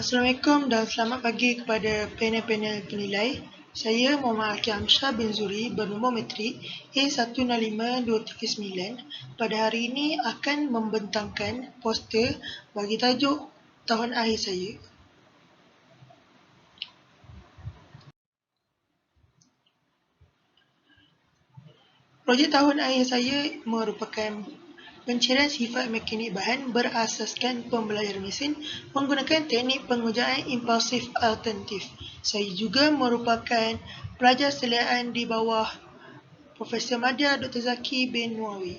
Assalamualaikum dan selamat pagi kepada panel-panel penilai. Saya Muhammad Akil Amsyah bin Zuri bernombor metrik A105239 pada hari ini akan membentangkan poster bagi tajuk Tahun Akhir Saya. Projek tahun akhir saya merupakan pencarian sifat mekanik bahan berasaskan pembelajaran mesin menggunakan teknik pengujaan impulsif alternatif. Saya juga merupakan pelajar seliaan di bawah Profesor Madya Dr. Zaki bin Muawi.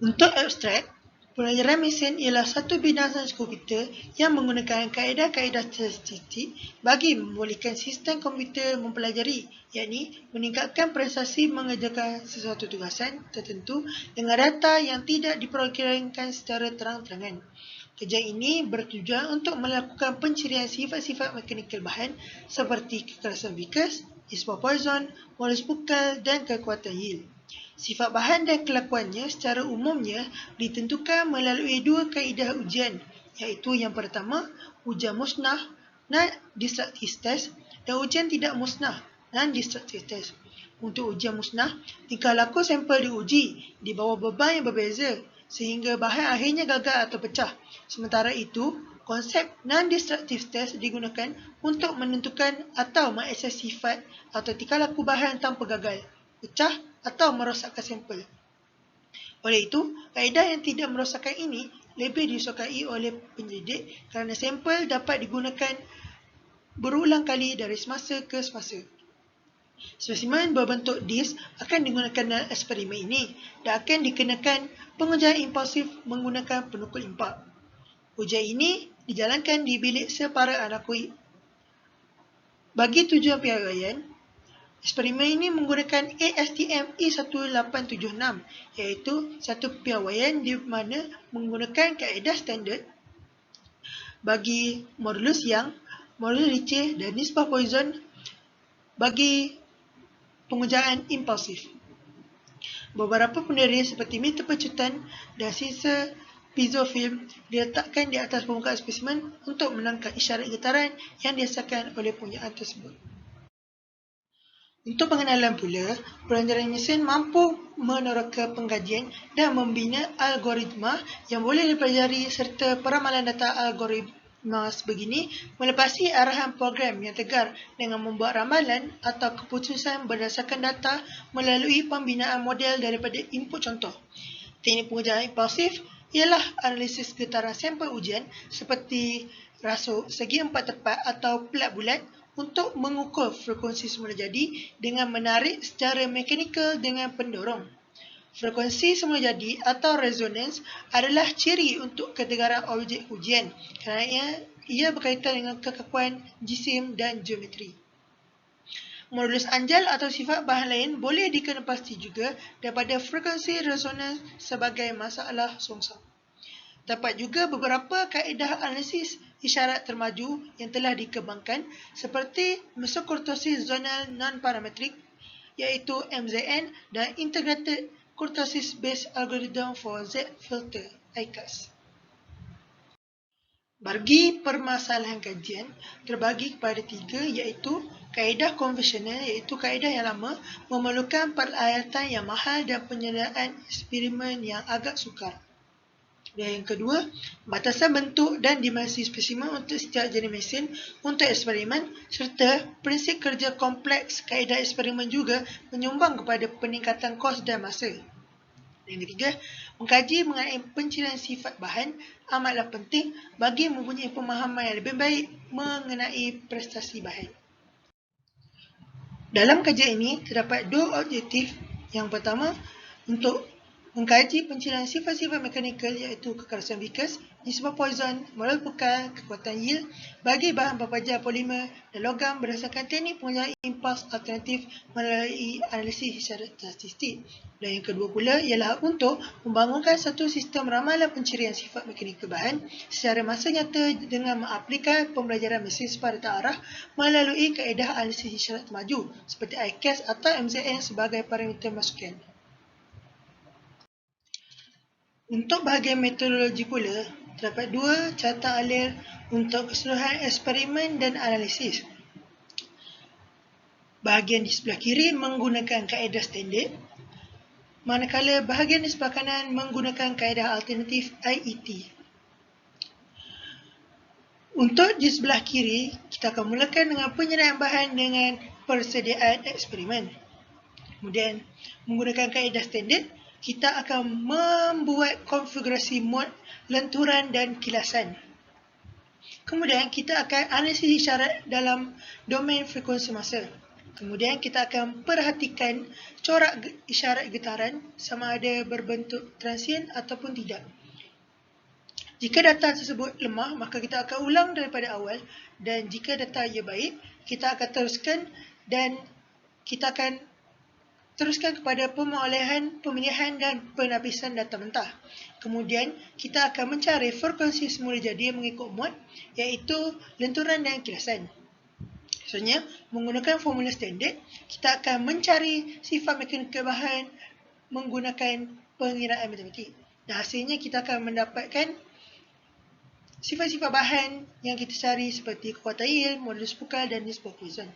Untuk abstrak, pelajaran mesin ialah satu bidang sains komputer yang menggunakan kaedah-kaedah statistik bagi membolehkan sistem komputer mempelajari, iaitu meningkatkan prestasi mengerjakan sesuatu tugasan tertentu dengan data yang tidak diprogramkan secara terang-terangan. Kerja ini bertujuan untuk melakukan pencarian sifat-sifat mekanikal bahan seperti kekerasan Vickers, ispa Poisson, modulus Pukal dan kekuatan yield. Sifat bahan dan kelakuannya secara umumnya ditentukan melalui dua kaedah ujian, iaitu yang pertama, ujian musnah non-destructive test dan ujian tidak musnah non-destructive test. Untuk ujian musnah, tingkah laku sampel diuji di bawah beban yang berbeza sehingga bahan akhirnya gagal atau pecah. Sementara itu, konsep non-destructive test digunakan untuk menentukan atau mengakses sifat atau tingkah laku bahan tanpa gagal, pecah atau merosakkan sampel. Oleh itu, kaedah yang tidak merosakkan ini lebih disukai oleh penyelidik kerana sampel dapat digunakan berulang kali dari semasa ke semasa. Spesimen berbentuk disk akan digunakan dalam eksperimen ini dan akan dikenakan pengujian impulsif menggunakan penukul impak. Ujian ini dijalankan di bilik separa anakui. Bagi tujuan piawaian, eksperimen ini menggunakan ASTM E1876 iaitu satu piawaian di mana menggunakan kaedah standard bagi modulus Young, modulus Ricci dan nisbah Poisson bagi pengujaan impulsif. Beberapa pendirian seperti meter pecutan dan sisa piezo-film diletakkan di atas permukaan spesimen untuk menangkap isyarat getaran yang dirasakan oleh penggunaan tersebut. Untuk pengenalan pula, pelajaran mesin mampu meneroka pengkajian dan membina algoritma yang boleh dipelajari serta peramalan data algoritma sebegini melepasi arahan program yang tegar dengan membuat ramalan atau keputusan berdasarkan data melalui pembinaan model daripada input contoh. Teknik pengujaan impulsif ialah analisis getaran sampel ujian seperti rasuk segi empat tepat atau plat bulat untuk mengukur frekuensi semula jadi dengan menarik secara mekanikal dengan pendorong. Frekuensi semula jadi atau resonance adalah ciri untuk ketegaran objek ujian kerana ia berkaitan dengan kekakuan jisim dan geometri. Modulus anjal atau sifat bahan lain boleh dikena pasti juga daripada frekuensi resonans sebagai masalah songsam. Terdapat juga beberapa kaedah analisis isyarat termaju yang telah dikembangkan seperti mesokurtosis zonal non-parametrik iaitu MZN dan Integrated Kurtosis Based Algorithm for Z Filter ICAS. Bagi permasalahan kajian terbagi kepada tiga iaitu kaedah konvensional iaitu kaedah yang lama memerlukan peralatan yang mahal dan penyediaan eksperimen yang agak sukar. Dan yang kedua, batasan bentuk dan dimensi spesimen untuk setiap jenis mesin untuk eksperimen serta prinsip kerja kompleks kaedah eksperimen juga menyumbang kepada peningkatan kos dan masa. Yang ketiga, mengkaji mengenai pencarian sifat bahan amatlah penting bagi mempunyai pemahaman yang lebih baik mengenai prestasi bahan. Dalam kajian ini, terdapat dua objektif. Yang pertama, untuk mengkaji pencarian sifat-sifat mekanikal iaitu kekerasan Vickers, nisbah Poisson, modul Pukal, kekuatan yield bagi bahan berpajar polimer dan logam berdasarkan teknik pengujaan impuls alternatif melalui analisis isyarat statistik. Dan yang kedua pula ialah untuk membangunkan satu sistem ramalan pencarian sifat mekanikal bahan secara masa nyata dengan mengaplikan pembelajaran mesin sepada ta'arah melalui kaedah analisis isyarat maju seperti ICAS atau MZN sebagai parameter masukan. Untuk bahagian metodologi pula, terdapat dua carta alir untuk keseluruhan eksperimen dan analisis. Bahagian di sebelah kiri menggunakan kaedah standard, manakala bahagian di sebelah kanan menggunakan kaedah alternatif IET. Untuk di sebelah kiri, kita akan mulakan dengan penyediaan bahan dengan persediaan eksperimen. Kemudian, menggunakan kaedah standard, kita akan membuat konfigurasi mod, lenturan dan kilasan. Kemudian, kita akan analisis isyarat dalam domain frekuensi masa. Kemudian, kita akan perhatikan corak isyarat getaran sama ada berbentuk transient ataupun tidak. Jika data tersebut lemah, maka kita akan ulang daripada awal, dan jika data ia baik, kita akan teruskan dan kita akan teruskan kepada pemilihan dan penapisan data mentah. Kemudian, kita akan mencari frekuensi semula jadi mengikut mod, iaitu lenturan dan kilasan. Maksudnya, menggunakan formula standard, kita akan mencari sifat mekanikal bahan menggunakan pengiraan matematik. Dan hasilnya kita akan mendapatkan sifat-sifat bahan yang kita cari seperti kekuatan yield, modulus Pukal dan nisbah Poisson.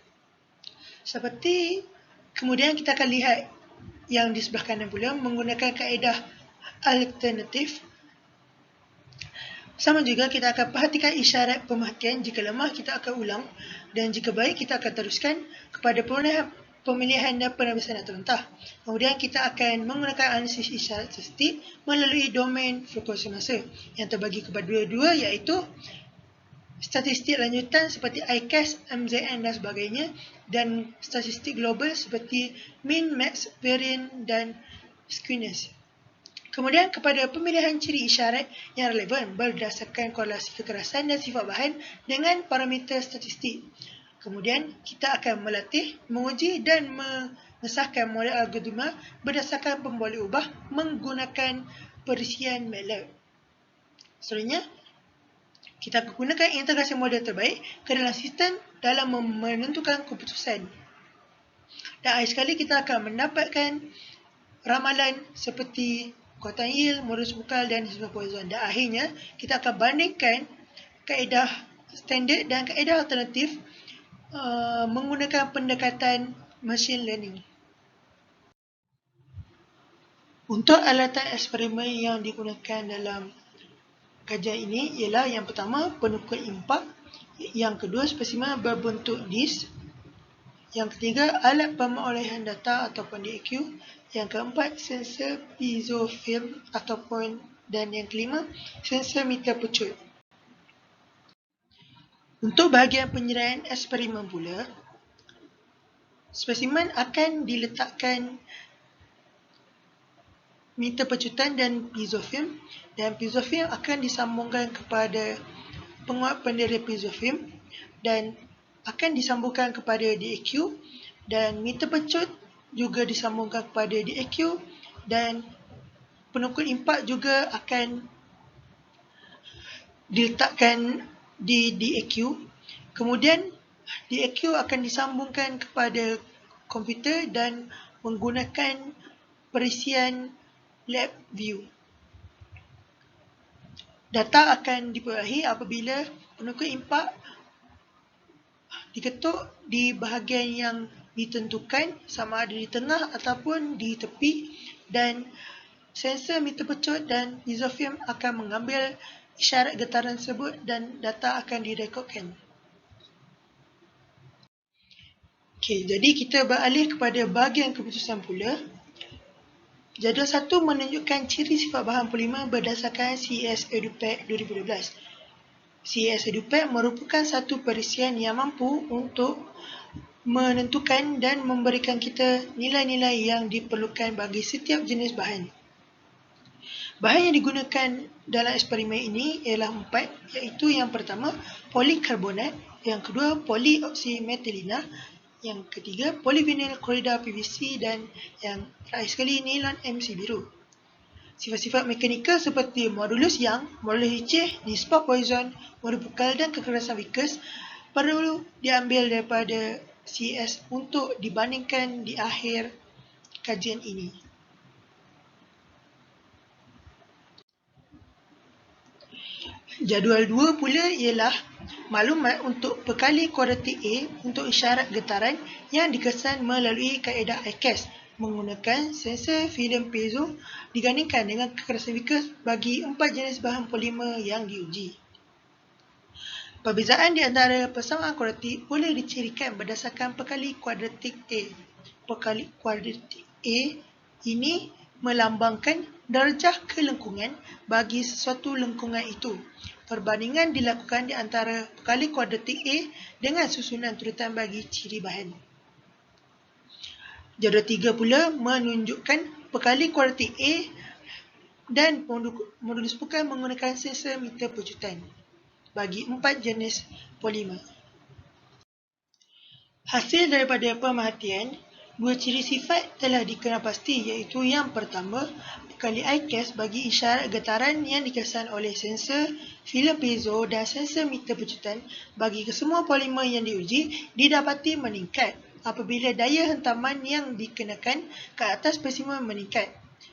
Kemudian kita akan lihat yang di sebelah kanan pula menggunakan kaedah alternatif. Sama juga kita akan perhatikan isyarat pemerhatian. Jika lemah kita akan ulang, dan jika baik kita akan teruskan kepada pemilihan dan penapisan data mentah. Kemudian kita akan menggunakan analisis isyarat statistik melalui domain frekuensi masa yang terbagi kepada dua-dua, iaitu statistik lanjutan seperti ICAS, MZN dan sebagainya, dan statistik global seperti mean, max, variance dan skewness. Kemudian kepada pemilihan ciri isyarat yang relevan berdasarkan korelasi kekerasan dan sifat bahan dengan parameter statistik. Kemudian kita akan melatih, menguji dan mengesahkan model algoritma berdasarkan pemboleh ubah menggunakan perisian MATLAB. Selanjutnya, kita akan gunakan integrasi model terbaik ke dalam sistem dalam menentukan keputusan. Dan akhir sekali kita akan mendapatkan ramalan seperti kekuatan yield, modulus Pukal dan nisbah Poisson. Dan akhirnya kita akan bandingkan kaedah standard dan kaedah alternatif menggunakan pendekatan machine learning. Untuk alatan eksperimen yang digunakan dalam kajian ini ialah yang pertama penukul impak, yang kedua spesimen berbentuk disk, yang ketiga alat pemerolehan data ataupun DAQ, yang keempat sensor piezofilm dan yang kelima sensor meter pecut. Untuk bahagian penyediaan eksperimen pula, spesimen akan diletakkan meter pecutan dan piezofilm, dan piezofilm akan disambungkan kepada penguat pendera piezofilm dan akan disambungkan kepada DAQ, dan meter pecut juga disambungkan kepada DAQ, dan penukul impak juga akan diletakkan di DAQ. Kemudian DAQ akan disambungkan kepada komputer dan menggunakan perisian LabVIEW. Data akan diperolehi apabila penukul impak diketuk di bahagian yang ditentukan, sama ada di tengah ataupun di tepi, dan sensor meter pecut dan piezofilm akan mengambil isyarat getaran tersebut dan data akan direkodkan. Okey, jadi kita beralih kepada bahagian keputusan pula. Jadual 1 menunjukkan ciri sifat bahan polimer berdasarkan CES EduPack 2012. CES EduPack merupakan satu perisian yang mampu untuk menentukan dan memberikan kita nilai-nilai yang diperlukan bagi setiap jenis bahan. Bahan yang digunakan dalam eksperimen ini ialah 4, iaitu yang pertama polikarbonat, yang kedua polioksimetilina, yang ketiga polyvinyl chlorida PVC, dan yang terakhir sekali nilon MC biru. Sifat-sifat mekanikal seperti modulus Young, modulus Hiceh, nisbah Poisson, modulus Pukal dan kekerasan viscous perlu diambil daripada CES untuk dibandingkan di akhir kajian ini. Jadual 2 pula ialah maklumat untuk pekali kuadratik A untuk isyarat getaran yang dikesan melalui kaedah ICAS menggunakan sensor filem piezo digandingkan dengan kekerasan viskos bagi 4 jenis bahan polimer yang diuji. Perbezaan di antara persamaan kuadratik boleh dicirikan berdasarkan pekali kuadratik A. Pekali kuadratik A ini melambangkan darjah kelengkungan bagi sesuatu lengkungan itu. Perbandingan dilakukan di antara pekali kuadratik A dengan susunan turutan bagi ciri bahan. Jadual 3 pula menunjukkan pekali kuadratik A dan modulus pukal menggunakan sensor meter pecutan bagi 4 jenis polimer. Hasil daripada pemerhatian, dua ciri sifat telah dikenal pasti iaitu yang pertama, pekali ICAS bagi isyarat getaran yang dikesan oleh sensor filem piezo dan sensor meter pecutan bagi kesemua polimer yang diuji didapati meningkat apabila daya hentaman yang dikenakan ke atas spesimen meningkat.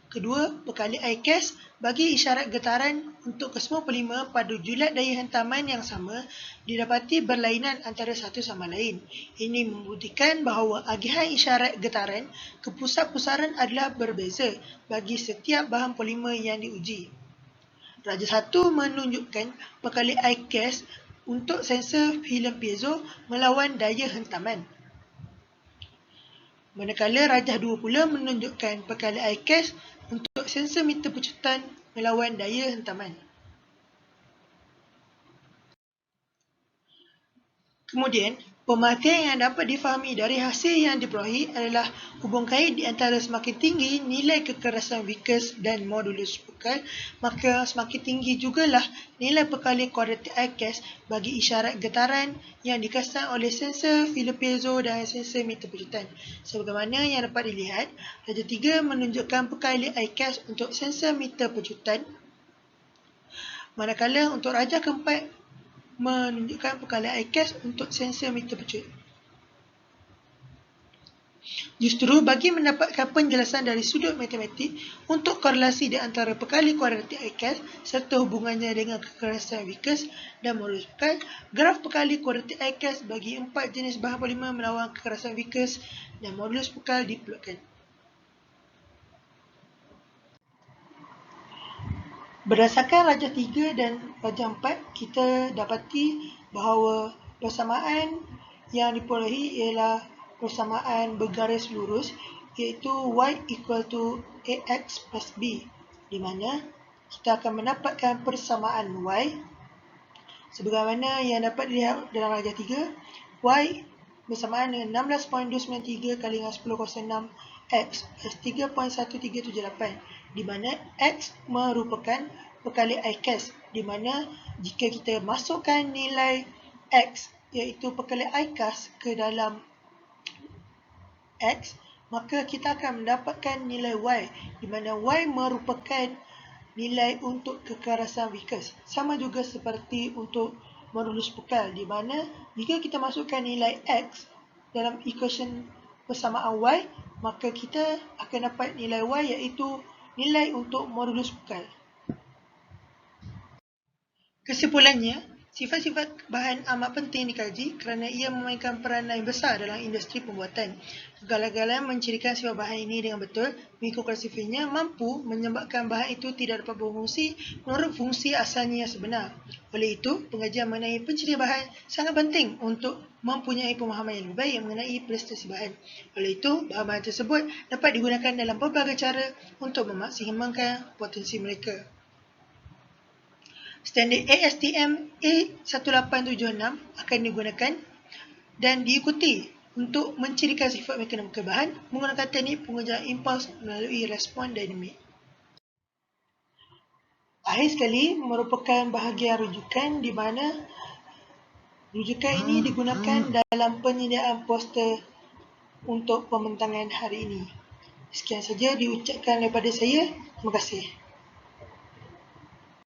Kedua, pekali ICAS bagi isyarat getaran untuk kesemua polimer pada julat daya hentaman yang sama didapati berlainan antara satu sama lain. Ini membuktikan bahawa agihan isyarat getaran ke pusat pusaran adalah berbeza bagi setiap bahan polimer yang diuji. Raja 1 menunjukkan pekali ICAS untuk sensor filem piezo melawan daya hentaman. Manakala rajah 2 pula menunjukkan pekali ICAS untuk sensor meter pecutan melawan daya hentaman. Kemudian, pemerhatian yang dapat difahami dari hasil yang diperolehi adalah hubung kait di antara semakin tinggi nilai kekerasan viskos dan modulus pukal, maka semakin tinggi jugalah nilai pekali kuadratik ICAS bagi isyarat getaran yang dikesan oleh sensor filem piezo dan sensor meter pecutan. Sebagaimana yang dapat dilihat, raja 3 menunjukkan pekali ICAS untuk sensor meter pecutan, manakala untuk raja keempat menunjukkan pekali ICAS untuk sensor meter pecut. Justru bagi mendapatkan penjelasan dari sudut matematik untuk korelasi di antara pekali kuadratik ICAS serta hubungannya dengan kekerasan viskos dan modulus pukal, graf pekali kuadratik ICAS bagi 4 jenis bahan polimer melawan kekerasan viskos dan modulus pukal diplotkan. Berdasarkan raja 3 dan raja 4, kita dapati bahawa persamaan yang diperolehi ialah persamaan bergaris lurus iaitu Y equal to AX plus B, di mana kita akan mendapatkan persamaan Y sebagaimana yang dapat dilihat dalam raja 3, Y bersamaan dengan 16.293 kali dengan 1006 X plus 3.1378, di mana X merupakan pekali ICAS, di mana jika kita masukkan nilai X iaitu pekali ICAS ke dalam X, maka kita akan mendapatkan nilai Y, di mana Y merupakan nilai untuk kekerasan viskos. Sama juga seperti untuk modulus pukal, di mana jika kita masukkan nilai X dalam equation persamaan Y, maka kita akan dapat nilai Y iaitu nilai untuk modulus pukal. Kesimpulannya, sifat-sifat bahan amat penting dikaji kerana ia memainkan peranan besar dalam industri pembuatan. Kegagalan mencirikan sifat bahan ini dengan betul mengikut klasifikasinya mampu menyebabkan bahan itu tidak dapat berfungsi menurut fungsi asalnya yang sebenar. Oleh itu, pengajian mengenai pencirian bahan sangat penting untuk mempunyai pemahaman yang lebih baik mengenai prestasi bahan. Oleh itu, bahan-bahan tersebut dapat digunakan dalam pelbagai cara untuk memaksimalkan potensi mereka. Standard ASTM A1876 akan digunakan dan diikuti untuk mencirikan sifat mekanikal bahan menggunakan teknik pengujian impuls melalui respon dinamik. Akhir sekali, merupakan bahagian rujukan di mana rujukan ini digunakan dalam penyediaan poster untuk pembentangan hari ini. Sekian saja diucapkan daripada saya. Terima kasih.